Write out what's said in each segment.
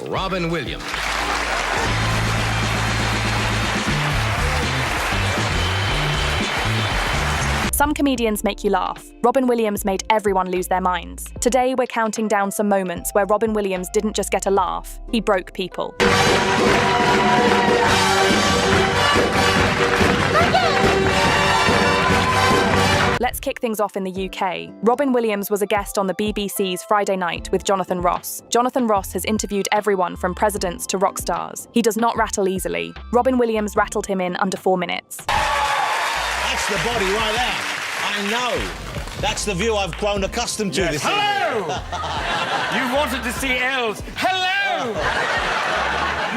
Robin Williams. Some comedians make you laugh. Robin Williams made everyone lose their minds. Today, we're counting down some moments where Robin Williams didn't just get a laugh, he broke people. Let's kick things off in the UK. Robin Williams was a guest on the BBC's Friday Night with Jonathan Ross. Jonathan Ross has interviewed everyone from presidents to rock stars. He does not rattle easily. Robin Williams rattled him in under 4 minutes. That's the body right there. I know. That's the view I've grown accustomed to. Yes. This Hello! You wanted to see Els. Hello!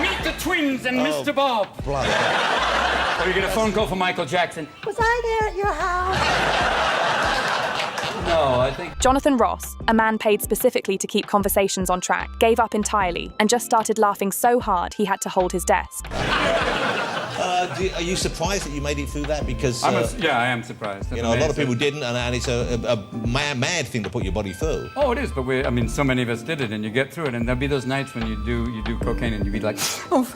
Meet the twins and Mr. Bob. Bloody Or you get a phone call from Michael Jackson. Was I there at your house? No, I think... Jonathan Ross, a man paid specifically to keep conversations on track, gave up entirely and just started laughing so hard he had to hold his desk. Are you surprised that you made it through that? Because yeah, I am surprised. You know, a lot of people didn't, and it's a mad thing to put your body through. Oh, it is, but so many of us did it, and you get through it, and there'll be those nights when you do cocaine, and you be like, I'm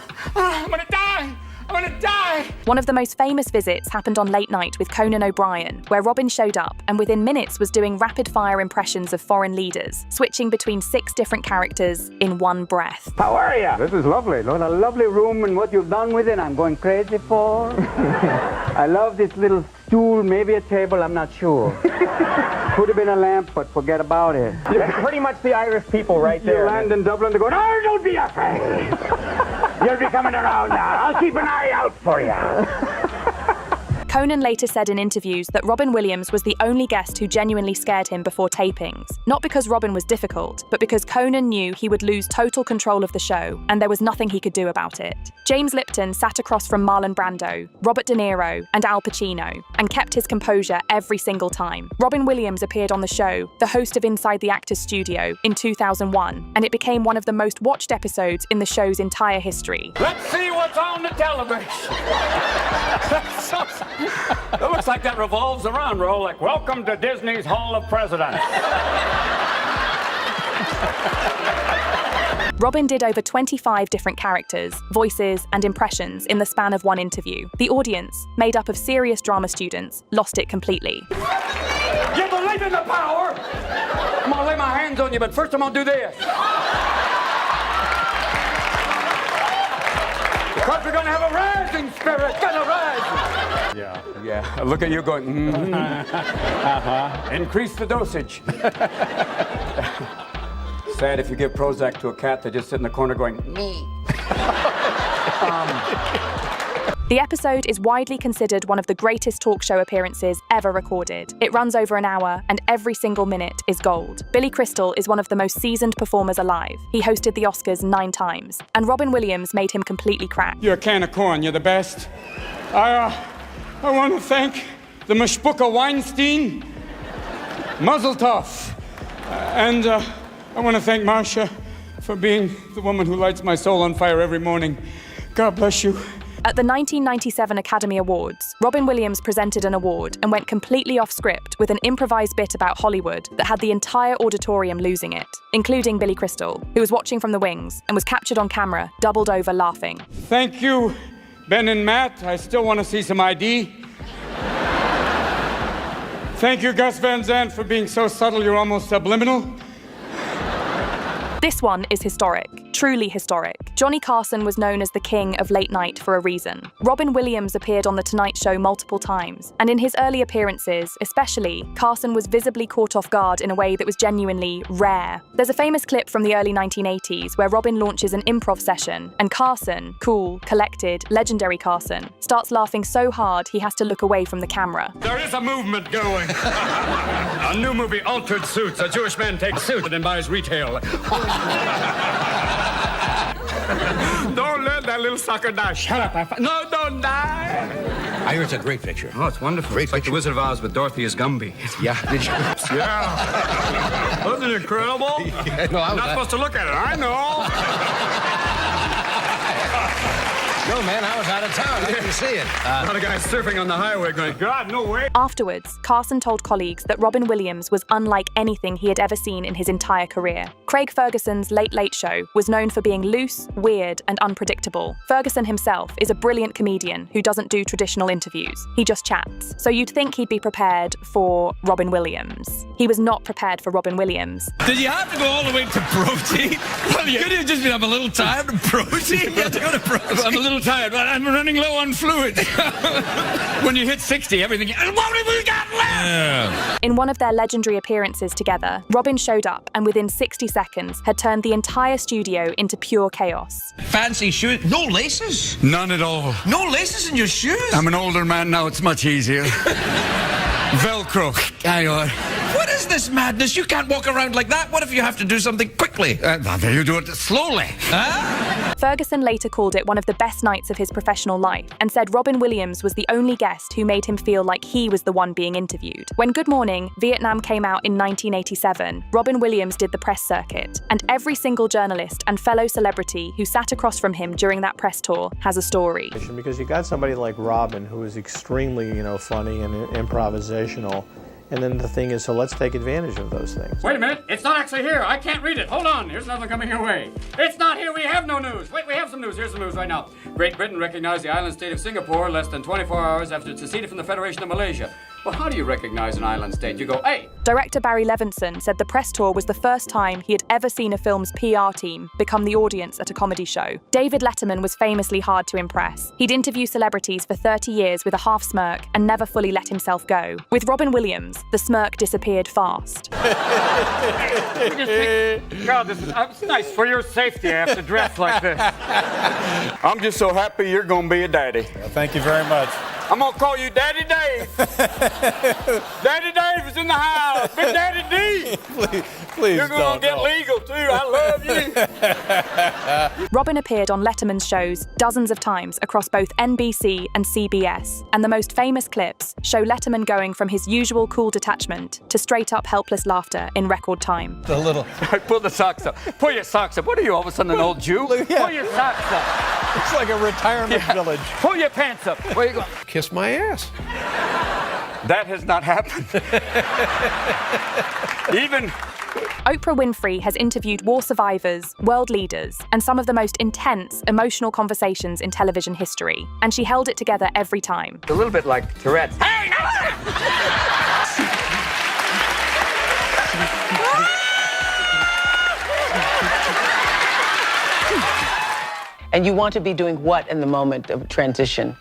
gonna die! I'm gonna die! One of the most famous visits happened on Late Night with Conan O'Brien, where Robin showed up and within minutes was doing rapid-fire impressions of foreign leaders, switching between 6 different characters in one breath. How are you? This is lovely. What a lovely room, and what you've done with it, I'm going crazy for. I love this little stool, maybe a table, I'm not sure. Could have been a lamp, but forget about it. That's pretty much the Irish people right there. You land in Dublin, they're going, oh, don't be afraid. You'll be coming around now. I'll keep an eye out for you. Conan later said in interviews that Robin Williams was the only guest who genuinely scared him before tapings. Not because Robin was difficult, but because Conan knew he would lose total control of the show, and there was nothing he could do about it. James Lipton sat across from Marlon Brando, Robert De Niro, and Al Pacino, and kept his composure every single time. Robin Williams appeared on the show, the host of Inside the Actors Studio, in 2001, and it became one of the most watched episodes in the show's entire history. Let's see what's on the television. It looks like that revolves around, Rolex. Welcome to Disney's Hall of Presidents. Robin did over 25 different characters, voices, and impressions in the span of one interview. The audience, made up of serious drama students, lost it completely. You believe in the power? I'm gonna lay my hands on you, but first I'm gonna do this. Because we're gonna have a rising spirit, gonna rise. Yeah. Look at you going, Increase the dosage. Sad if you give Prozac to a cat, they just sit in the corner going, me. The episode is widely considered one of the greatest talk show appearances ever recorded. It runs over an hour, and every single minute is gold. Billy Crystal is one of the most seasoned performers alive. He hosted the Oscars 9 times, and Robin Williams made him completely crack. You're a can of corn, you're the best. I want to thank the Mashbuka Weinstein, Mazel Tov, and I want to thank Marcia for being the woman who lights my soul on fire every morning. God bless you. At the 1997 Academy Awards, Robin Williams presented an award and went completely off script with an improvised bit about Hollywood that had the entire auditorium losing it, including Billy Crystal, who was watching from the wings and was captured on camera, doubled over laughing. Thank you, Ben and Matt. I still want to see some ID. Thank you, Gus Van Sant, for being so subtle you're almost subliminal. This one is historic, truly historic. Johnny Carson was known as the king of late night for a reason. Robin Williams appeared on The Tonight Show multiple times, and in his early appearances, especially, Carson was visibly caught off guard in a way that was genuinely rare. There's a famous clip from the early 1980s where Robin launches an improv session, and Carson, cool, collected, legendary Carson, starts laughing so hard he has to look away from the camera. There is a movement going. A new movie, Altered Suits. A Jewish man takes a suit and buys retail. Don't let that little sucker die. Shut up. No, don't die. I hear it's a great picture. Oh, it's wonderful. Great It's like picture. The Wizard of Oz with Dorothy as Gumby. Yeah, did you? Yeah. Wasn't it incredible? Yeah, no, I'm not supposed to look at it. I know. No, man, I was out of town. I didn't see it. A lot of guys surfing on the highway going, God, no way. Afterwards, Carson told colleagues that Robin Williams was unlike anything he had ever seen in his entire career. Craig Ferguson's Late Late Show was known for being loose, weird, and unpredictable. Ferguson himself is a brilliant comedian who doesn't do traditional interviews. He just chats. So you'd think he'd be prepared for Robin Williams. He was not prepared for Robin Williams. Did you have to go all the way to protein? Well, you could have just been, I'm a little tired of protein. You have to go to protein. I'm a little tired, but I'm running low on fluid. When you hit 60, everything, what have we got left? Yeah. In one of their legendary appearances together, Robin showed up and within 60 seconds had turned the entire studio into pure chaos. Fancy shoes. No laces? None at all. No laces in your shoes? I'm an older man now, it's much easier. Velcro. Hang on. What is this madness? You can't walk around like that. What if you have to do something quickly? You do it slowly. Huh? Ferguson later called it one of the best nights of his professional life and said Robin Williams was the only guest who made him feel like he was the one being interviewed. When Good Morning, Vietnam came out in 1987, Robin Williams did the press circuit, and every single journalist and fellow celebrity who sat across from him during that press tour has a story. Because you got somebody like Robin who is extremely, funny and improvisational. And then the thing is, so let's take advantage of those things. Wait a minute, it's not actually here. I can't read it. Hold on, here's another coming your way. It's not here, we have no news. Wait, we have some news. Here's some news right now. Great Britain recognized the island state of Singapore less than 24 hours after it seceded from the Federation of Malaysia. Well, how do you recognize an island state? You go, hey! Director Barry Levinson said the press tour was the first time he had ever seen a film's PR team become the audience at a comedy show. David Letterman was famously hard to impress. He'd interview celebrities for 30 years with a half smirk and never fully let himself go. With Robin Williams, the smirk disappeared fast. God, this is nice. For your safety, I have to dress like this. I'm just so happy you're gonna be a daddy. Well, thank you very much. I'm gonna call you Daddy Dave. Daddy Dave is in the house. Big Daddy D. Please You're gonna get legal too. I love you. Robin appeared on Letterman's shows dozens of times across both NBC and CBS, and the most famous clips show Letterman going from his usual cool detachment to straight-up helpless laughter in record time. A little. Pull the socks up. Pull your socks up. What are you, all of a sudden an old Jew? Yeah. Pull your socks up. It's like a retirement village. Pull your pants up. Where you going? Kiss my ass. That has not happened. Even Oprah Winfrey has interviewed war survivors, world leaders, and some of the most intense, emotional conversations in television history, and she held it together every time. A little bit like Tourette's. And you want to be doing what in the moment of transition?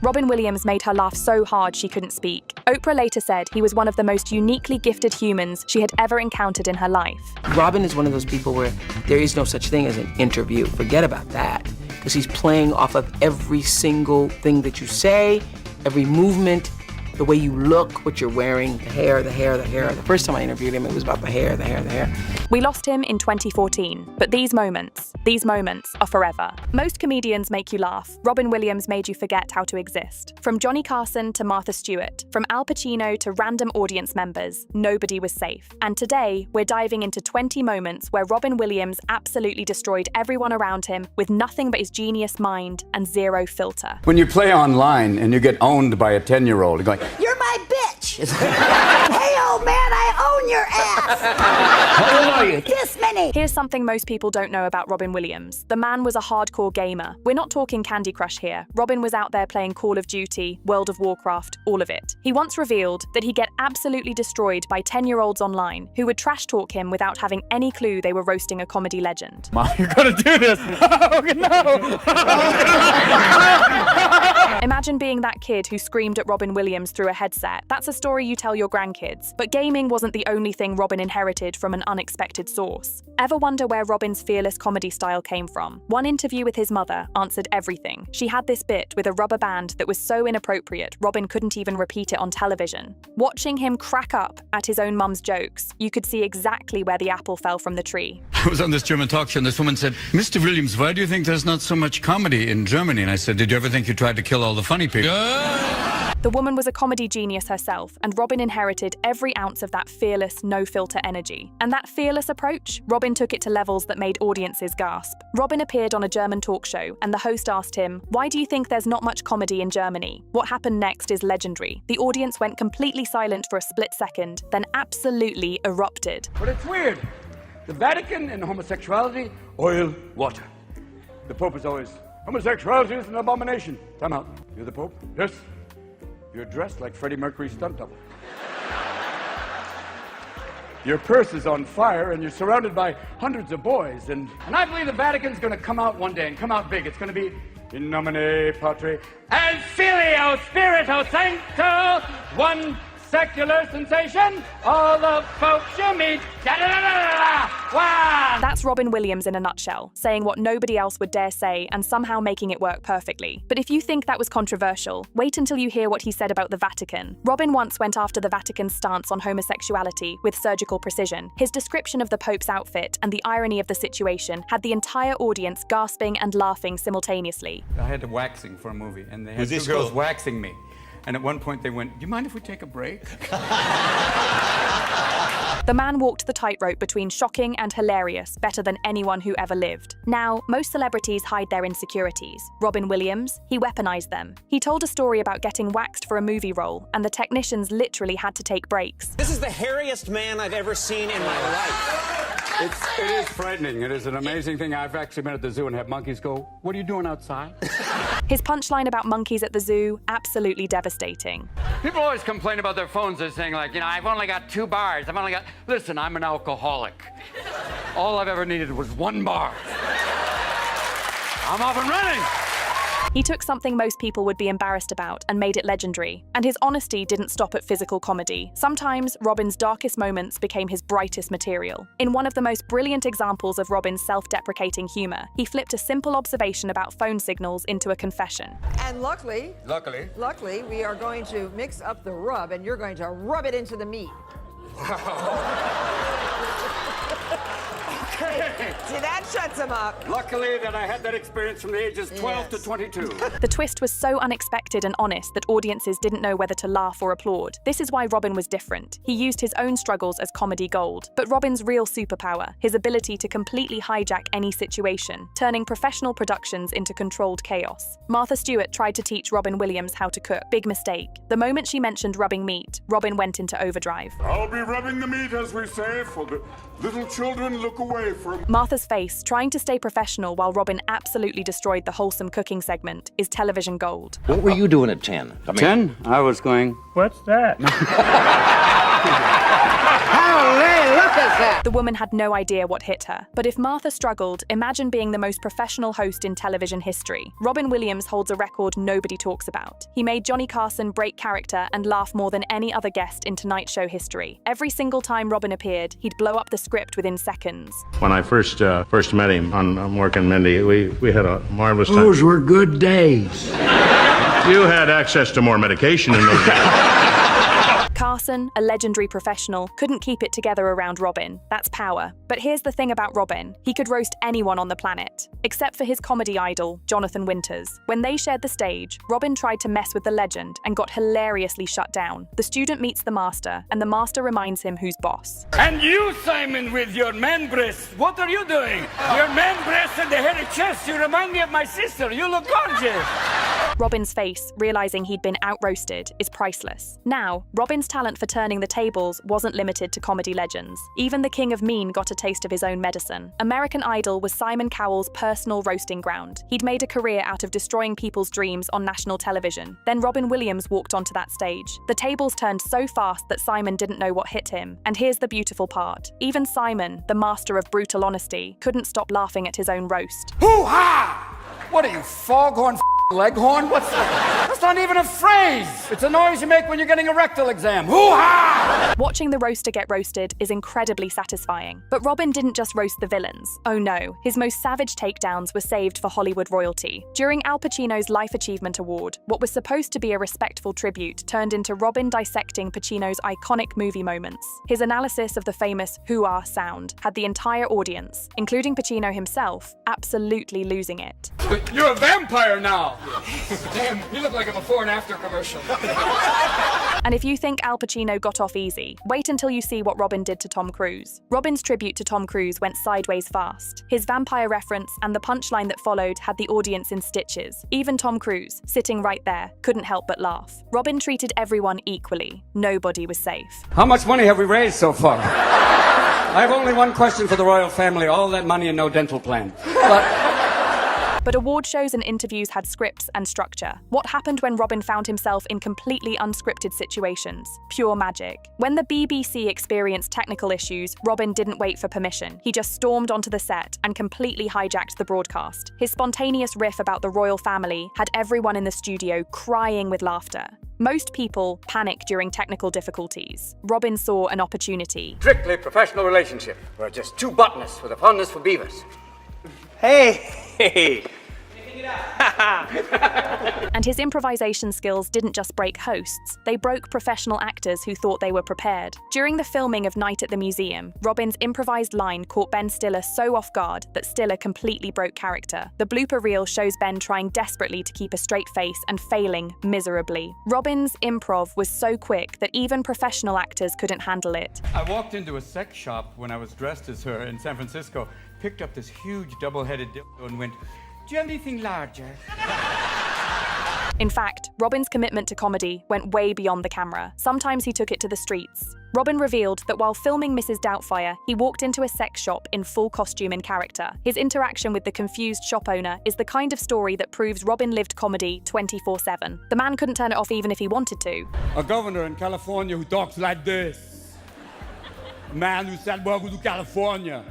Robin Williams made her laugh so hard she couldn't speak. Oprah later said he was one of the most uniquely gifted humans she had ever encountered in her life. Robin is one of those people where there is no such thing as an interview. Forget about that. Because he's playing off of every single thing that you say, every movement, the way you look, what you're wearing, the hair, the hair, the hair. The first time I interviewed him, it was about the hair, the hair, the hair. We lost him in 2014, but these moments are forever. Most comedians make you laugh. Robin Williams made you forget how to exist. From Johnny Carson to Martha Stewart, from Al Pacino to random audience members, nobody was safe. And today, we're diving into 20 moments where Robin Williams absolutely destroyed everyone around him with nothing but his genius mind and zero filter. when you play online and you get owned by a 10-year-old, you're going, You're my bitch. Hey, old man, I own your ass. How old are you? This many. Here's something most people don't know about Robin Williams. The man was a hardcore gamer. We're not talking Candy Crush here. Robin was out there playing Call of Duty, World of Warcraft, all of it. He once revealed that he'd get absolutely destroyed by 10-year-olds online who would trash talk him without having any clue they were roasting a comedy legend. Mom, you're gonna do this. Oh, no. Imagine being that kid who screamed at Robin Williams through a headset. That's a story you tell your grandkids. But gaming wasn't the only thing Robin inherited from an unexpected source. Ever wonder where Robin's fearless comedy style came from? One interview with his mother answered everything. She had this bit with a rubber band that was so inappropriate, Robin couldn't even repeat it on television. Watching him crack up at his own mum's jokes, you could see exactly where the apple fell from the tree. I was on this German talk show and this woman said, Mr. Williams, why do you think there's not so much comedy in Germany? And I said, did you ever think you tried to kill all the funny people? The woman was a comedy genius herself, and Robin inherited every ounce of that fearless, no-filter energy. And that fearless approach, Robin took it to levels that made audiences gasp. Robin appeared on a German talk show, and the host asked him, "Why do you think there's not much comedy in Germany?" What happened next is legendary. The audience went completely silent for a split second, then absolutely erupted. But it's weird. The Vatican and homosexuality, oil, water. The Pope is always, homosexuality is an abomination. Time out. You're the Pope? Yes. You're dressed like Freddie Mercury's stunt double. Your purse is on fire and you're surrounded by hundreds of boys. And I believe the Vatican's going to come out one day and come out big. It's going to be in nomine patri and filio spirito sancto, one secular sensation, all the folks you meet. Wow. That's Robin Williams in a nutshell, saying what nobody else would dare say and somehow making it work perfectly. But if you think that was controversial, wait until you hear what he said about the Vatican. Robin once went after the Vatican's stance on homosexuality with surgical precision. His description of the Pope's outfit and the irony of the situation had the entire audience gasping and laughing simultaneously. I had a waxing for a movie, and they had Who's this two girls girl? waxing me. And at one point they went, "Do you mind if we take a break?" The man walked the tightrope between shocking and hilarious better than anyone who ever lived. Now, most celebrities hide their insecurities. Robin Williams, he weaponized them. He told a story about getting waxed for a movie role, and the technicians literally had to take breaks. This is the hairiest man I've ever seen in my life. It is frightening. It is an amazing thing. I've actually been at the zoo and had monkeys go, "What are you doing outside?" His punchline about monkeys at the zoo, absolutely devastating. People always complain about their phones. They're saying, like, I've only got 2 bars. Listen, I'm an alcoholic. All I've ever needed was 1 bar. I'm off and running. He took something most people would be embarrassed about and made it legendary. And his honesty didn't stop at physical comedy. Sometimes, Robin's darkest moments became his brightest material. In one of the most brilliant examples of Robin's self-deprecating humor, he flipped a simple observation about phone signals into a confession. And luckily, we are going to mix up the rub, and you're going to rub it into the meat. See, that shuts him up. Luckily that I had that experience from the ages 12 to 22. The twist was so unexpected and honest that audiences didn't know whether to laugh or applaud. This is why Robin was different. He used his own struggles as comedy gold. But Robin's real superpower, his ability to completely hijack any situation, turning professional productions into controlled chaos. Martha Stewart tried to teach Robin Williams how to cook. Big mistake. The moment she mentioned rubbing meat, Robin went into overdrive. "I'll be rubbing the meat, as we say, for the little children look away from..." Martha's face, trying to stay professional while Robin absolutely destroyed the wholesome cooking segment, is television gold. What were you doing at 10? 10? I was going, "What's that?" Holy, look at that! The woman had no idea what hit her. But if Martha struggled, imagine being the most professional host in television history. Robin Williams holds a record nobody talks about. He made Johnny Carson break character and laugh more than any other guest in Tonight Show history. Every single time Robin appeared, he'd blow up the script within seconds. When I first met him on Mork and Mindy, we had a marvelous time. Those were good days. You had access to more medication in those days. Carson, a legendary professional, couldn't keep it together around Robin. That's power. But here's the thing about Robin. He could roast anyone on the planet, except for his comedy idol, Jonathan Winters. When they shared the stage, Robin tried to mess with the legend and got hilariously shut down. The student meets the master, and the master reminds him who's boss. "And you, Simon, with your man breasts, what are you doing? Your man breasts and the hairy chest, you remind me of my sister. You look gorgeous." Robin's face, realizing he'd been out-roasted, is priceless. Now, Robin's talent for turning the tables wasn't limited to comedy legends. Even the King of Mean got a taste of his own medicine. American Idol was Simon Cowell's personal roasting ground. He'd made a career out of destroying people's dreams on national television. Then Robin Williams walked onto that stage. The tables turned so fast that Simon didn't know what hit him. And here's the beautiful part. Even Simon, the master of brutal honesty, couldn't stop laughing at his own roast. Hoo-ha! What are you, foghorn leghorn? What's that? That's not even a phrase. It's a noise you make when you're getting a rectal exam. Hoo-ha! Watching the roaster get roasted is incredibly satisfying. But Robin didn't just roast the villains. Oh no, his most savage takedowns were saved for Hollywood royalty. During Al Pacino's Life Achievement Award, what was supposed to be a respectful tribute turned into Robin dissecting Pacino's iconic movie moments. His analysis of the famous hoo-ah sound had the entire audience, including Pacino himself, absolutely losing it. You're a vampire now. Damn, you look like a before and after commercial. And if you think Al Pacino got off easy, wait until you see what Robin did to Tom Cruise. Robin's tribute to Tom Cruise went sideways fast. His vampire reference and the punchline that followed had the audience in stitches. Even Tom Cruise, sitting right there, couldn't help but laugh. Robin treated everyone equally. Nobody was safe. How much money have we raised so far? I have only one question for the royal family. All that money and no dental plan. But award shows and interviews had scripts and structure. What happened when Robin found himself in completely unscripted situations? Pure magic. When the BBC experienced technical issues, Robin didn't wait for permission. He just stormed onto the set and completely hijacked the broadcast. His spontaneous riff about the royal family had everyone in the studio crying with laughter. Most people panic during technical difficulties. Robin saw an opportunity. Strictly professional relationship. We're just two botanists with a fondness for beavers. Hey! And his improvisation skills didn't just break hosts, they broke professional actors who thought they were prepared. During the filming of Night at the Museum, Robin's improvised line caught Ben Stiller so off guard that Stiller completely broke character. The blooper reel shows Ben trying desperately to keep a straight face and failing miserably. Robin's improv was so quick that even professional actors couldn't handle it. I walked into a sex shop when I was dressed as her in San Francisco, picked up this huge double-headed dildo and went, "Do you have anything larger?" In fact, Robin's commitment to comedy went way beyond the camera. Sometimes he took it to the streets. Robin revealed that while filming Mrs. Doubtfire, he walked into a sex shop in full costume and character. His interaction with the confused shop owner is the kind of story that proves Robin lived comedy 24/7. The man couldn't turn it off even if he wanted to. A governor in California who talks like this. A man who said, "Welcome to California."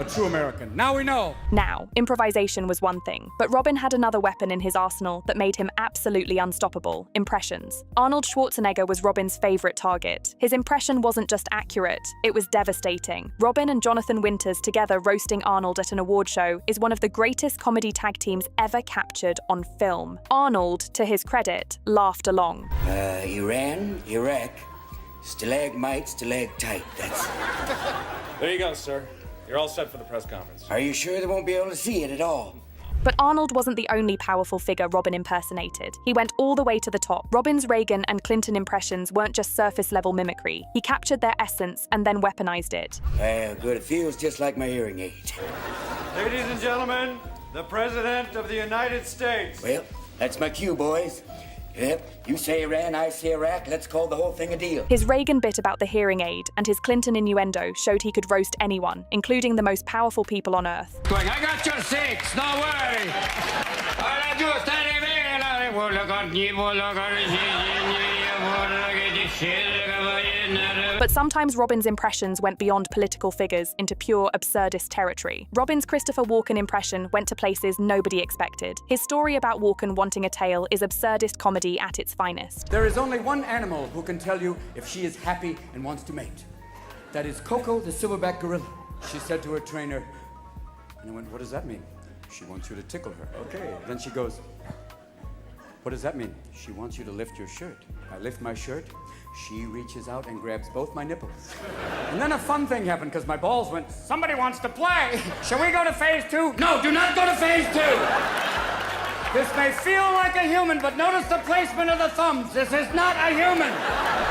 A true American. Now we know. Now, improvisation was one thing, but Robin had another weapon in his arsenal that made him absolutely unstoppable: impressions. Arnold Schwarzenegger was Robin's favorite target. His impression wasn't just accurate, it was devastating. Robin and Jonathan Winters together roasting Arnold at an award show is one of the greatest comedy tag teams ever captured on film. Arnold, to his credit, laughed along. Iran, Iraq, stalagmite, stalactite. That's... There you go, sir. You're all set for the press conference. Are you sure they won't be able to see it at all? But Arnold wasn't the only powerful figure Robin impersonated. He went all the way to the top. Robin's Reagan and Clinton impressions weren't just surface-level mimicry. He captured their essence and then weaponized it. Well, good, it feels just like my hearing aid. Ladies and gentlemen, the President of the United States. Well, that's my cue, boys. Yep, you say Iran, I say Iraq. Let's call the whole thing a deal. His Reagan bit about the hearing aid and his Clinton innuendo showed he could roast anyone, including the most powerful people on Earth. Going, "I got your six, don't worry." But sometimes Robin's impressions went beyond political figures into pure absurdist territory. Robin's Christopher Walken impression went to places nobody expected. His story about Walken wanting a tail is absurdist comedy at its finest. There is only one animal who can tell you if she is happy and wants to mate. That is Coco the silverback gorilla. She said to her trainer, and I went, "What does that mean?" "She wants you to tickle her." "Okay." Then she goes, "What does that mean?" "She wants you to lift your shirt." I lift my shirt. She reaches out and grabs both my nipples. And then a fun thing happened because my balls went, "Somebody wants to play. Shall we go to phase 2? "No, do not go to phase 2. This may feel like a human, but notice the placement of the thumbs. This is not a human."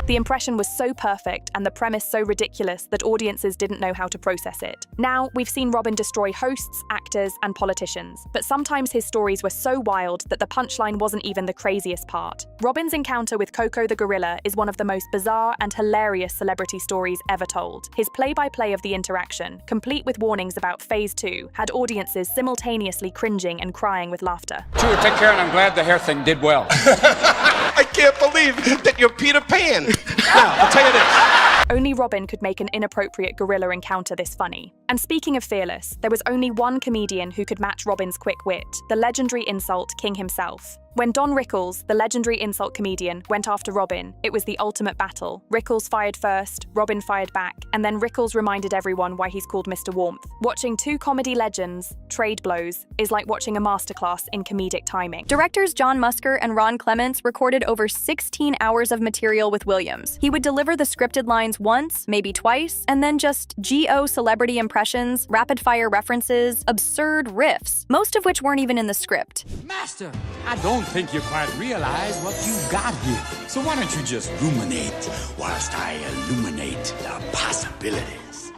The impression was so perfect and the premise so ridiculous that audiences didn't know how to process it. Now, we've seen Robin destroy hosts, actors, and politicians, but sometimes his stories were so wild that the punchline wasn't even the craziest part. Robin's encounter with Coco the gorilla is one of the most bizarre and hilarious celebrity stories ever told. His play-by-play of the interaction, complete with warnings about phase 2, had audiences simultaneously cringing and crying with laughter. Sure, take care, and I'm glad the hair thing did well. I can't believe that you're Peter Pan. Now, I'll tell you this. Only Robin could make an inappropriate gorilla encounter this funny. And speaking of fearless, there was only one comedian who could match Robin's quick wit, the legendary insult king himself. When Don Rickles, the legendary insult comedian, went after Robin, it was the ultimate battle. Rickles fired first, Robin fired back, and then Rickles reminded everyone why he's called Mr. Warmth. Watching two comedy legends trade blows is like watching a masterclass in comedic timing. Directors John Musker and Ron Clements recorded over 16 hours of material with Williams. He would deliver the scripted lines lines once, maybe twice, and then just G.O. celebrity impressions, rapid-fire references, absurd riffs, most of which weren't even in the script. Master, I don't think you quite realize what you've got here. So why don't you just ruminate whilst I illuminate the possibilities?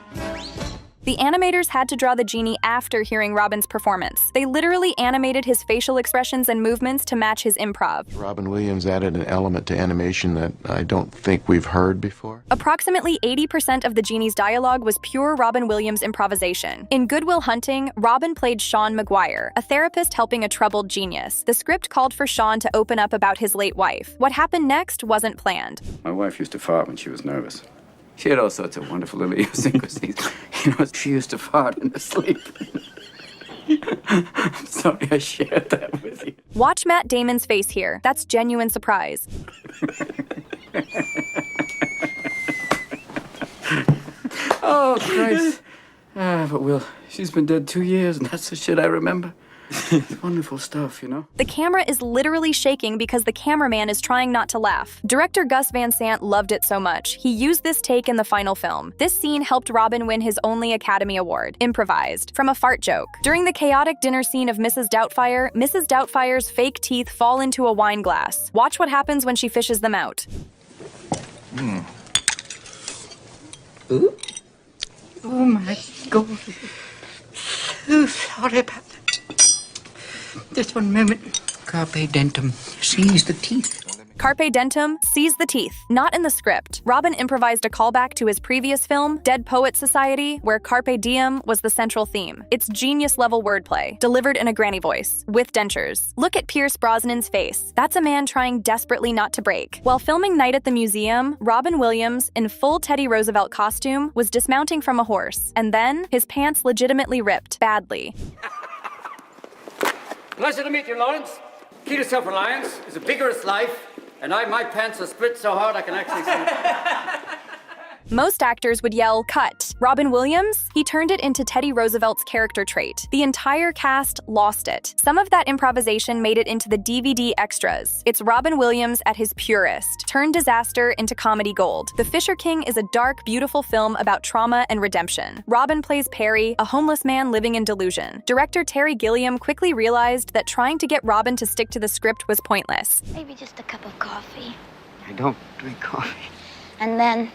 The animators had to draw the genie after hearing Robin's performance. They literally animated his facial expressions and movements to match his improv. Robin Williams added an element to animation that I don't think we've heard before. Approximately 80% of the genie's dialogue was pure Robin Williams improvisation. In Good Will Hunting, Robin played Sean McGuire, a therapist helping a troubled genius. The script called for Sean to open up about his late wife. What happened next wasn't planned. My wife used to fart when she was nervous. She had all sorts of wonderful little idiosyncrasies. You know, she used to fart in her sleep. I'm sorry I shared that with you. Watch Matt Damon's face here. That's genuine surprise. Oh, Christ. But Will, she's been dead 2 years, and that's the shit I remember. It's wonderful stuff, you know? The camera is literally shaking because the cameraman is trying not to laugh. Director Gus Van Sant loved it so much, he used this take in the final film. This scene helped Robin win his only Academy Award, improvised, from a fart joke. During the chaotic dinner scene of Mrs. Doubtfire's fake teeth fall into a wine glass. Watch what happens when she fishes them out. Ooh. Oh my God. So sorry about that. Just one moment. Carpe dentum. Seize the teeth. Carpe dentum, seize the teeth. Not in the script. Robin improvised a callback to his previous film, Dead Poets Society, where Carpe diem was the central theme. It's genius-level wordplay, delivered in a granny voice, with dentures. Look at Pierce Brosnan's face. That's a man trying desperately not to break. While filming Night at the Museum, Robin Williams, in full Teddy Roosevelt costume, was dismounting from a horse, and then his pants legitimately ripped, badly. Pleasure to meet you, Lawrence. Key to self-reliance is a vigorous life, and my pants are split so hard I can actually see. Most actors would yell, "Cut." Robin Williams? He turned it into Teddy Roosevelt's character trait. The entire cast lost it. Some of that improvisation made it into the DVD extras. It's Robin Williams at his purest. Turn disaster into comedy gold. The Fisher King is a dark, beautiful film about trauma and redemption. Robin plays Perry, a homeless man living in delusion. Director Terry Gilliam quickly realized that trying to get Robin to stick to the script was pointless. Maybe just a cup of coffee. I don't drink coffee. And then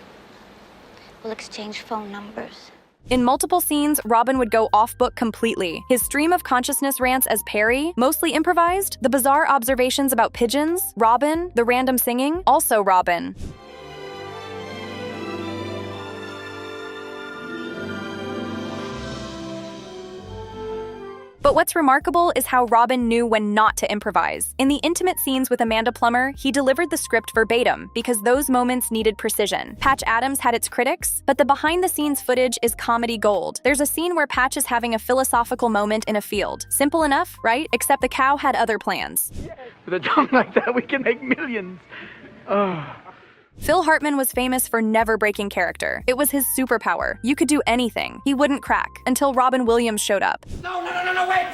we'll exchange phone numbers. In multiple scenes, Robin would go off-book completely. His stream of consciousness rants as Perry, mostly improvised, the bizarre observations about pigeons, Robin, the random singing, also Robin. But what's remarkable is how Robin knew when not to improvise. In the intimate scenes with Amanda Plummer, he delivered the script verbatim because those moments needed precision. Patch Adams had its critics, but the behind-the-scenes footage is comedy gold. There's a scene where Patch is having a philosophical moment in a field. Simple enough, right? Except the cow had other plans. With a job like that, we can make millions. Phil Hartman was famous for never breaking character. It was his superpower. You could do anything. He wouldn't crack until Robin Williams showed up. No, wait!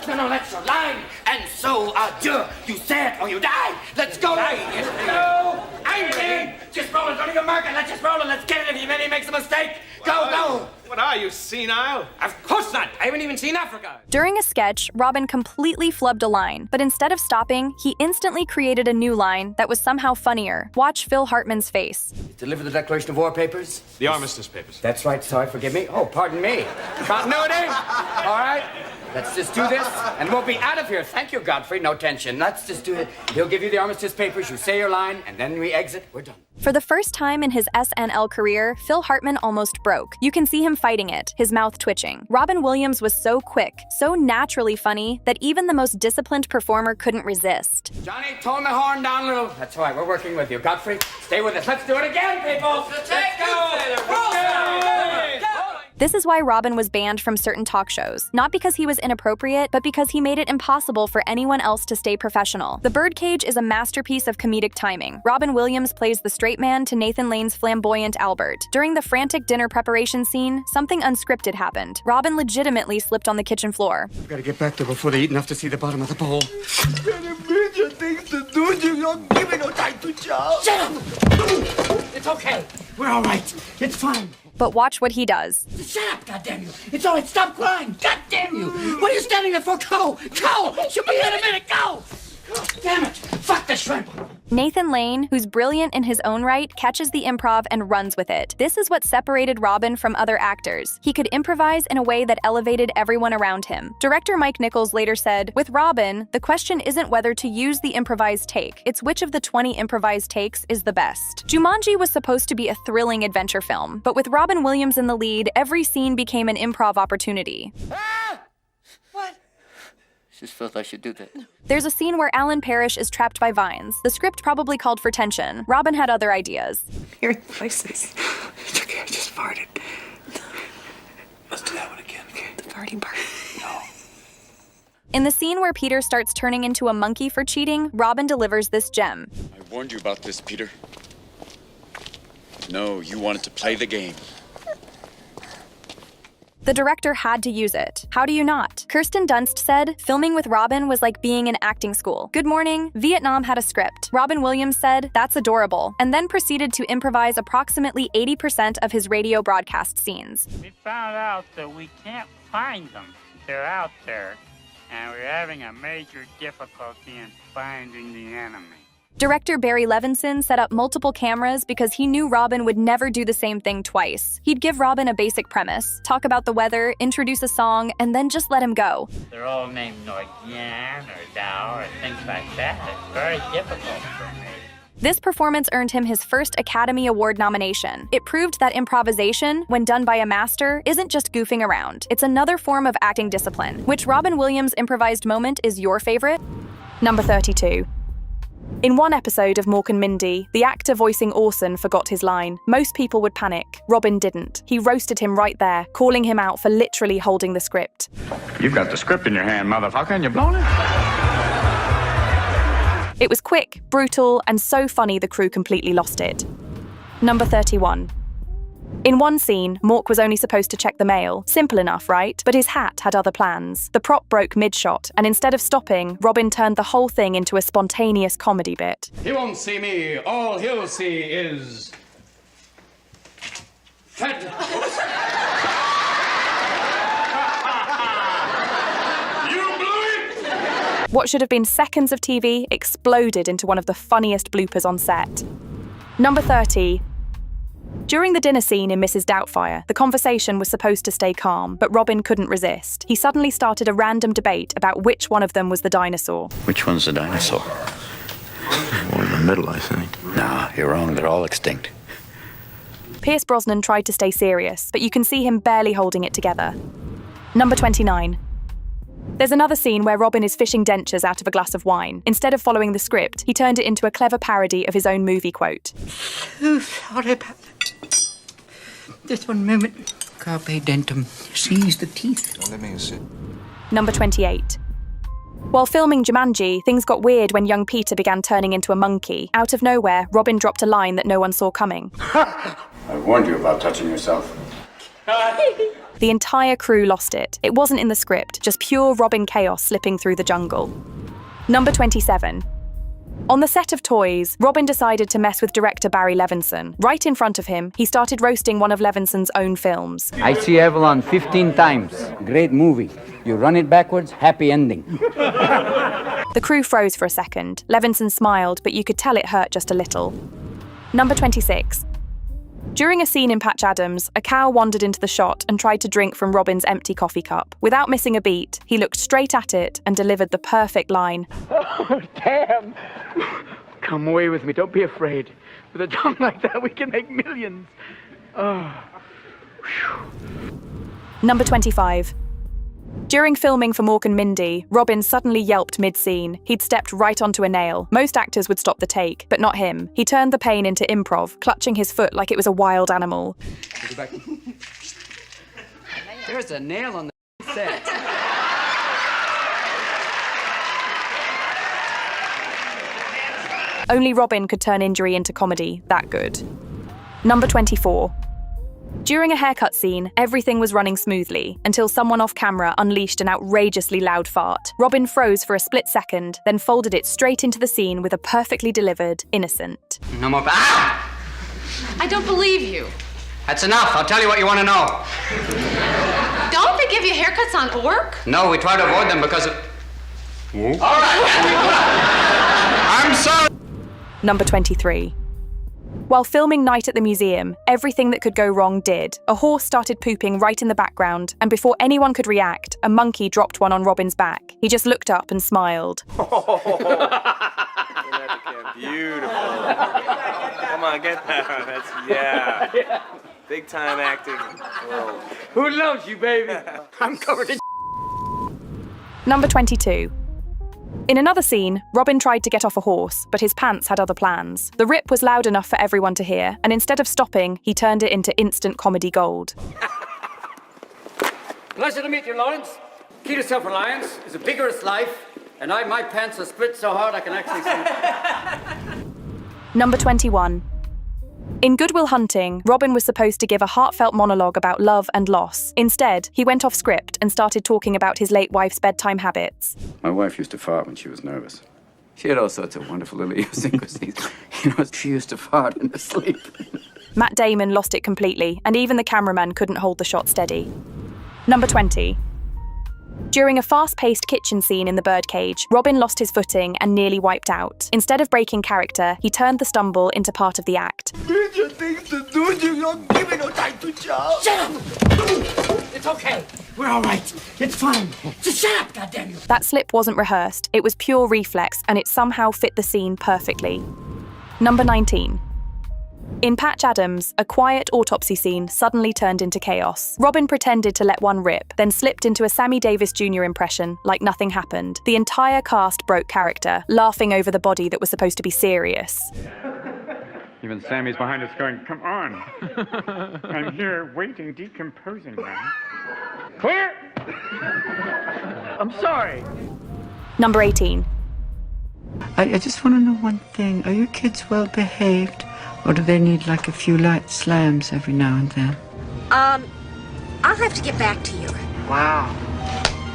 No, that's your line. And so, adieu. You say it or you die. Let's go. No, I'm in. Just roll it. Don't even mark it. Let's just roll it. Let's get it if he makes a mistake. Go. What are you, senile? Of course not. I haven't even seen Africa. During a sketch, Robin completely flubbed a line, but instead of stopping, he instantly created a new line that was somehow funnier. Watch Phil Hartman's face. Deliver the Declaration of War papers? The armistice papers. That's right, sorry, forgive me. Oh, pardon me. Continuity? All right. Let's just do this, and we'll be out of here. Thank you, Godfrey. No tension. Let's just do it. He'll give you the armistice papers, you say your line, and then we exit. We're done. For the first time in his SNL career, Phil Hartman almost broke. You can see him fighting it, his mouth twitching. Robin Williams was so quick, so naturally funny, that even the most disciplined performer couldn't resist. Johnny, tone the horn down a little. That's right, we're working with you. Godfrey, stay with us. Let's do it again, people. Let's go. This is why Robin was banned from certain talk shows. Not because he was inappropriate, but because he made it impossible for anyone else to stay professional. The Birdcage is a masterpiece of comedic timing. Robin Williams plays the straight man to Nathan Lane's flamboyant Albert. During the frantic dinner preparation scene, something unscripted happened. Robin legitimately slipped on the kitchen floor. I've got to get back there before they eat enough to see the bottom of the bowl. There are million things to do. You don't give me no time to chow. Shut up! It's okay. We're all right. It's fine. But watch what he does. Shut up, goddamn you. It's all right. Stop crying. Goddamn you. What are you standing there for? Go. Go. She'll be here in a minute. Go. Damn it. Fuck the shrimp. Nathan Lane, who's brilliant in his own right, catches the improv and runs with it. This is what separated Robin from other actors. He could improvise in a way that elevated everyone around him. Director Mike Nichols later said, "With Robin, the question isn't whether to use the improvised take, it's which of the 20 improvised takes is the best." Jumanji was supposed to be a thrilling adventure film, but with Robin Williams in the lead, every scene became an improv opportunity. Just felt I should do that. There's a scene where Alan Parrish is trapped by vines. The script probably called for tension. Robin had other ideas. Hearing voices. It's okay, I just farted. Let's do that one again, okay? The farting part. No. In the scene where Peter starts turning into a monkey for cheating, Robin delivers this gem. I warned you about this, Peter. No, you wanted to play the game. The director had to use it. How do you not? Kirsten Dunst said, "Filming with Robin was like being in acting school. Good morning, Vietnam had a script." Robin Williams said, "That's adorable," and then proceeded to improvise approximately 80% of his radio broadcast scenes. We found out that we can't find them. They're out there, and we're having a major difficulty in finding the enemy. Director Barry Levinson set up multiple cameras because he knew Robin would never do the same thing twice. He'd give Robin a basic premise, talk about the weather, introduce a song, and then just let him go. They're all named like Yan or Dao or things like that. It's very difficult for me. This performance earned him his first Academy Award nomination. It proved that improvisation, when done by a master, isn't just goofing around. It's another form of acting discipline. Which Robin Williams improvised moment is your favorite? Number 32. In one episode of Mork and Mindy, the actor voicing Orson forgot his line. Most people would panic. Robin didn't. He roasted him right there, calling him out for literally holding the script. You've got the script in your hand, motherfucker, and you're blowing it? It was quick, brutal, and so funny the crew completely lost it. Number 31. In one scene, Mork was only supposed to check the mail. Simple enough, right? But his hat had other plans. The prop broke mid-shot, and instead of stopping, Robin turned the whole thing into a spontaneous comedy bit. He won't see me. All he'll see is... Fed. You blew it! What should have been seconds of TV exploded into one of the funniest bloopers on set. Number 30. During the dinner scene in Mrs. Doubtfire, the conversation was supposed to stay calm, but Robin couldn't resist. He suddenly started a random debate about which one of them was the dinosaur. Which one's the dinosaur? One in the middle, I think. Nah, you're wrong. They're all extinct. Pierce Brosnan tried to stay serious, but you can see him barely holding it together. Number 29. There's another scene where Robin is fishing dentures out of a glass of wine. Instead of following the script, he turned it into a clever parody of his own movie quote. So sorry about that. Just one moment. Carpe dentum. Seize the teeth. Let me see. Number 28. While filming Jumanji, things got weird when young Peter began turning into a monkey. Out of nowhere, Robin dropped a line that no one saw coming. I warned you about touching yourself. The entire crew lost it. It wasn't in the script, just pure Robin chaos slipping through the jungle. Number 27. On the set of Toys, Robin decided to mess with director Barry Levinson. Right in front of him, he started roasting one of Levinson's own films. I see Avalon 15 times. Great movie. You run it backwards, happy ending. The crew froze for a second. Levinson smiled, but you could tell it hurt just a little. Number 26. During a scene in Patch Adams, a cow wandered into the shot and tried to drink from Robin's empty coffee cup. Without missing a beat, he looked straight at it and delivered the perfect line. Oh, damn! Come away with me, don't be afraid. With a tongue like that, we can make millions. Oh. Number 25. During filming for Mork and Mindy, Robin suddenly yelped mid-scene. He'd stepped right onto a nail. Most actors would stop the take, but not him. He turned the pain into improv, clutching his foot like it was a wild animal. There's a nail on the set. Only Robin could turn injury into comedy that good. Number 24. During a haircut scene, everything was running smoothly until someone off camera unleashed an outrageously loud fart. Robin froze for a split second, then folded it straight into the scene with a perfectly delivered innocent. No more. Ah! I don't believe you. That's enough. I'll tell you what you want to know. Don't they give you haircuts on work? No, we try to avoid them because of... All right. I'm sorry. Number 23. While filming Night at the Museum, everything that could go wrong did. A horse started pooping right in the background, and before anyone could react, a monkey dropped one on Robin's back. He just looked up and smiled. Beautiful. Come on, get that. That's, yeah. Big time acting. Whoa. Who loves you, baby? I'm covered in... Number 22. In another scene, Robin tried to get off a horse, but his pants had other plans. The rip was loud enough for everyone to hear, and instead of stopping, he turned it into instant comedy gold. Pleasure to meet you, Lawrence. Key to self-reliance is a vigorous life, and my pants are split so hard I can actually see. Number 21. In Good Will Hunting, Robin was supposed to give a heartfelt monologue about love and loss. Instead, he went off script and started talking about his late wife's bedtime habits. My wife used to fart when she was nervous. She had all sorts of wonderful little idiosyncrasies. She used to fart in her sleep. Matt Damon lost it completely, and even the cameraman couldn't hold the shot steady. Number 20. During a fast-paced kitchen scene in the birdcage, Robin lost his footing and nearly wiped out. Instead of breaking character, he turned the stumble into part of the act. These are things to do. You're giving no time to shout. Shut up! It's okay. We're all right. It's fine. Just shut up, goddammit. That slip wasn't rehearsed, it was pure reflex, and it somehow fit the scene perfectly. Number 19. In Patch Adams, a quiet autopsy scene suddenly turned into chaos. Robin pretended to let one rip, then slipped into a Sammy Davis Jr. impression like nothing happened. The entire cast broke character, laughing over the body that was supposed to be serious. Even Sammy's behind us going, come on. I'm here waiting, decomposing now. Clear! I'm sorry. Number 18. I just want to know one thing. Are your kids well behaved? Or do they need like a few light slams every now and then? I'll have to get back to you. Wow.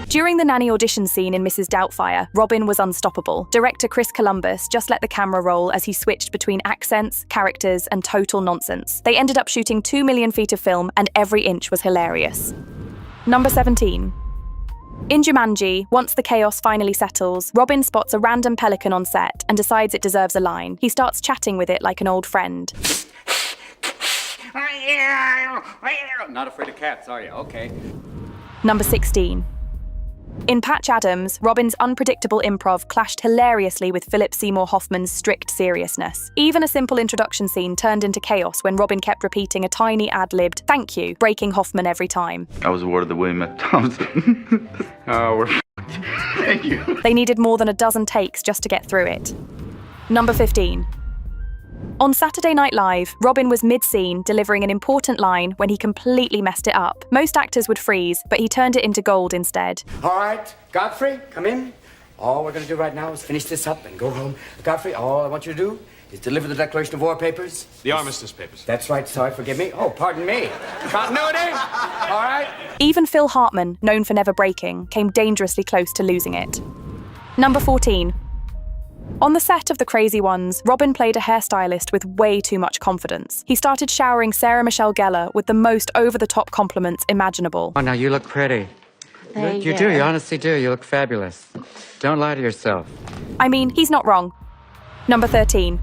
During the nanny audition scene in Mrs. Doubtfire, Robin was unstoppable. Director Chris Columbus just let the camera roll as he switched between accents, characters, and total nonsense. They ended up shooting 2 million feet of film, and every inch was hilarious. Number 17. In Jumanji, once the chaos finally settles, Robin spots a random pelican on set and decides it deserves a line. He starts chatting with it like an old friend. Not afraid of cats, are you? Okay. Number 16. In Patch Adams, Robin's unpredictable improv clashed hilariously with Philip Seymour Hoffman's strict seriousness. Even a simple introduction scene turned into chaos when Robin kept repeating a tiny ad-libbed "thank you," breaking Hoffman every time. I was awarded the William F. Thompson. Oh, we're f***ed. Thank you. They needed more than a dozen takes just to get through it. Number 15. On Saturday Night Live, Robin was mid-scene delivering an important line when he completely messed it up. Most actors would freeze, but he turned it into gold instead. All right, Godfrey, come in. All we're going to do right now is finish this up and go home. Godfrey, all I want you to do is deliver the Declaration of War papers. The armistice papers. That's right, sorry, forgive me. Oh, pardon me. Continuity? All right. Even Phil Hartman, known for never breaking, came dangerously close to losing it. Number 14. On the set of The Crazy Ones, Robin played a hairstylist with way too much confidence. He started showering Sarah Michelle Gellar with the most over-the-top compliments imaginable. Oh, now you look pretty. You do, you honestly do. You look fabulous. Don't lie to yourself. I mean, he's not wrong. Number 13.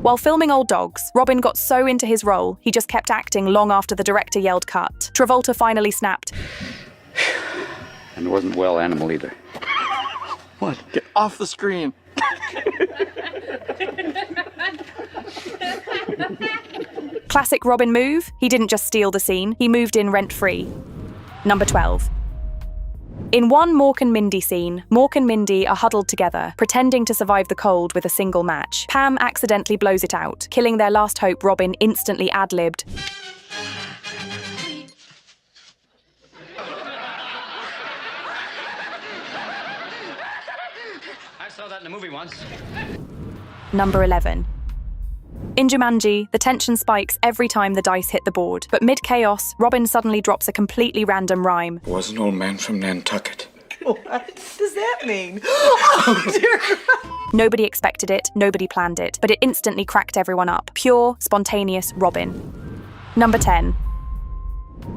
While filming Old Dogs, Robin got so into his role, he just kept acting long after the director yelled cut. Travolta finally snapped. And it wasn't well animal either. What? Get off the screen. Classic Robin move. He didn't just steal the scene, he moved in rent-free. Number 12. In one Mork and Mindy scene, Mork and Mindy are huddled together, pretending to survive the cold with a single match. Pam accidentally blows it out, killing their last hope. Robin instantly ad-libbed. I saw that in a movie once. Number 11. In Jumanji, the tension spikes every time the dice hit the board. But mid-chaos, Robin suddenly drops a completely random rhyme. Was an old man from Nantucket. What does that mean? Oh, dear God. Nobody expected it, nobody planned it, but it instantly cracked everyone up. Pure, spontaneous Robin. Number 10.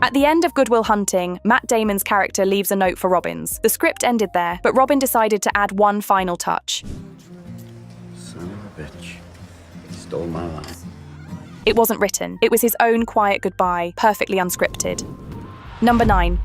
At the end of Good Will Hunting, Matt Damon's character leaves a note for Robin's. The script ended there, but Robin decided to add one final touch. Son of a bitch. He stole my line. It wasn't written. It was his own quiet goodbye, perfectly unscripted. Number 9.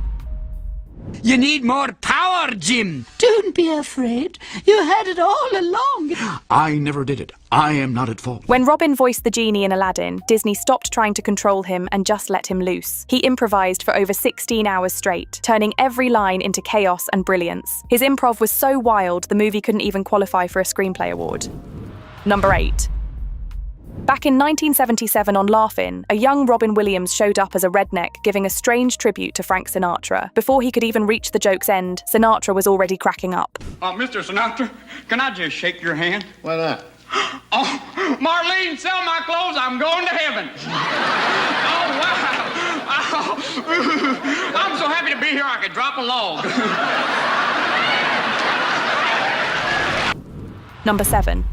You need more power, Jim. Don't be afraid. You had it all along. I never did it. I am not at fault. When Robin voiced the genie in Aladdin, Disney stopped trying to control him and just let him loose. He improvised for over 16 hours straight, turning every line into chaos and brilliance. His improv was so wild, the movie couldn't even qualify for a screenplay award. Number 8. Back in 1977 on Laugh-In, a young Robin Williams showed up as a redneck giving a strange tribute to Frank Sinatra. Before he could even reach the joke's end, Sinatra was already cracking up. Mr. Sinatra, can I just shake your hand? Why not? Oh, Marlene, sell my clothes, I'm going to heaven. Oh, wow. Oh, I'm so happy to be here I could drop a log. Number 7.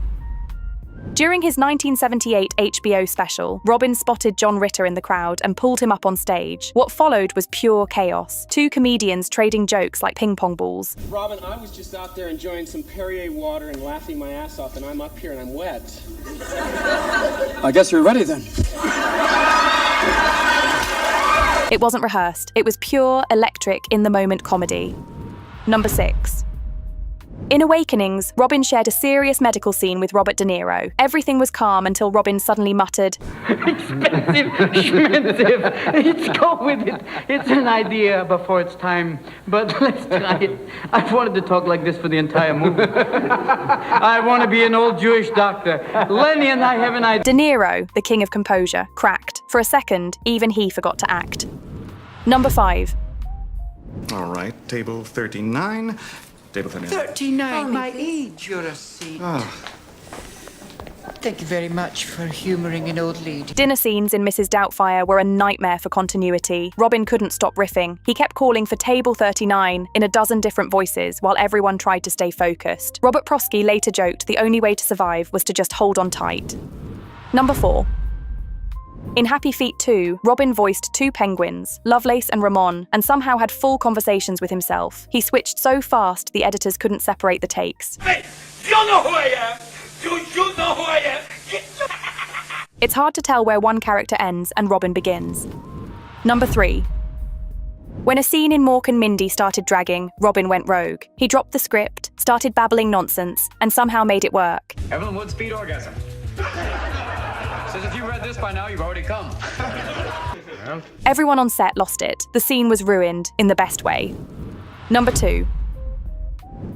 During his 1978 HBO special, Robin spotted John Ritter in the crowd and pulled him up on stage. What followed was pure chaos. Two comedians trading jokes like ping pong balls. Robin, I was just out there enjoying some Perrier water and laughing my ass off, and I'm up here and I'm wet. I guess you're ready then. It wasn't rehearsed. It was pure, electric, in-the-moment comedy. Number 6. In Awakenings, Robin shared a serious medical scene with Robert De Niro. Everything was calm until Robin suddenly muttered, Expensive, Let's go with it. It's an idea before it's time, but let's try it. I've wanted to talk like this for the entire movie. I want to be an old Jewish doctor. Lenny and I have an idea. De Niro, the king of composure, cracked. For a second, even he forgot to act. Number 5. All right, table 39. Table 39. 39, my age, you're a saint. Thank you very much for humouring an old lady. Dinner scenes in Mrs. Doubtfire were a nightmare for continuity. Robin couldn't stop riffing. He kept calling for table 39 in a dozen different voices while everyone tried to stay focused. Robert Prosky later joked the only way to survive was to just hold on tight. Number 4. In Happy Feet 2, Robin voiced two penguins, Lovelace and Ramon, and somehow had full conversations with himself. He switched so fast the editors couldn't separate the takes. Hey, you know who I am! Do you know who I am? It's hard to tell where one character ends and Robin begins. Number 3. When a scene in Mork and Mindy started dragging, Robin went rogue. He dropped the script, started babbling nonsense, and somehow made it work. Evelyn Wood speed orgasm. Says if you read this by now, you've already come. Everyone on set lost it. The scene was ruined, in the best way. Number 2.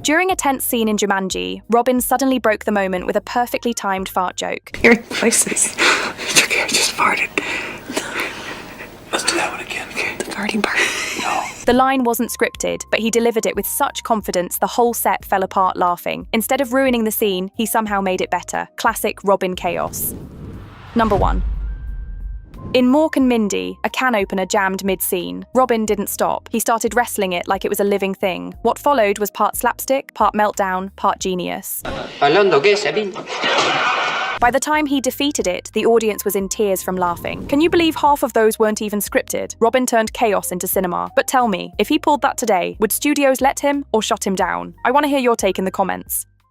During a tense scene in Jumanji, Robin suddenly broke the moment with a perfectly timed fart joke. Hearing voices. It's okay, I just farted. Let's do that one again, okay? The farting part. No. The line wasn't scripted, but he delivered it with such confidence the whole set fell apart laughing. Instead of ruining the scene, he somehow made it better. Classic Robin chaos. Number 1. In Mork and Mindy, a can opener jammed mid-scene. Robin didn't stop. He started wrestling it like it was a living thing. What followed was part slapstick, part meltdown, part genius. By the time he defeated it, the audience was in tears from laughing. Can you believe half of those weren't even scripted? Robin turned chaos into cinema. But tell me, if he pulled that today, would studios let him or shut him down? I want to hear your take in the comments.